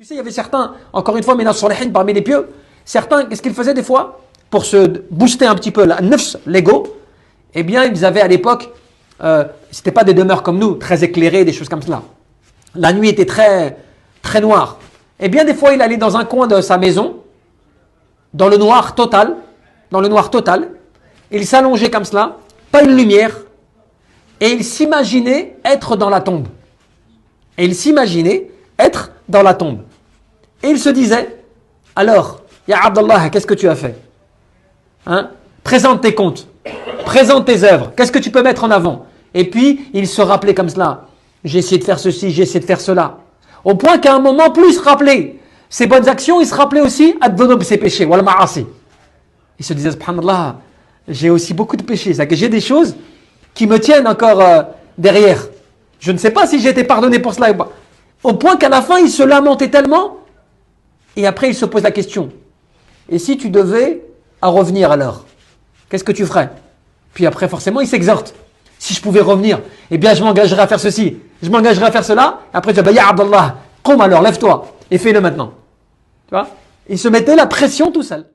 Tu sais, il y avait certains, encore une fois, Minas Salihin, parmi les pieux, certains, qu'est-ce qu'ils faisaient des fois? Pour se booster un petit peu la nefs, l'ego, eh bien, ils avaient à l'époque, c'était pas des demeures comme nous, très éclairées, des choses comme cela. La nuit était très, très noire. Eh bien, des fois, il allait dans un coin de sa maison, dans le noir total, il s'allongeait comme cela, pas une lumière, et il s'imaginait être dans la tombe. Et il se disait, alors, Ya Abdallah, qu'est-ce que tu as fait? Hein? Présente tes comptes, présente tes œuvres, qu'est-ce que tu peux mettre en avant? Et puis, il se rappelait comme cela, j'ai essayé de faire ceci, j'ai essayé de faire cela. Au point qu'à un moment, plus il se rappelait ses bonnes actions, il se rappelait aussi ad-dhunub, ses péchés, wal ma'asi. Il se disait, subhanallah, j'ai aussi beaucoup de péchés, c'est-à-dire que j'ai des choses qui me tiennent encore derrière. Je ne sais pas si j'ai été pardonné pour cela ou pas. Au point qu'à la fin, il se lamentait tellement, et après il se pose la question, et si tu devais à revenir alors, qu'est-ce que tu ferais? Puis après, forcément, il s'exhorte. Si je pouvais revenir, eh bien je m'engagerais à faire ceci, je m'engagerais à faire cela, et après tu dis, Ya Abdallah, qum alors, lève-toi, et fais-le maintenant. Tu vois? Il se mettait la pression tout seul.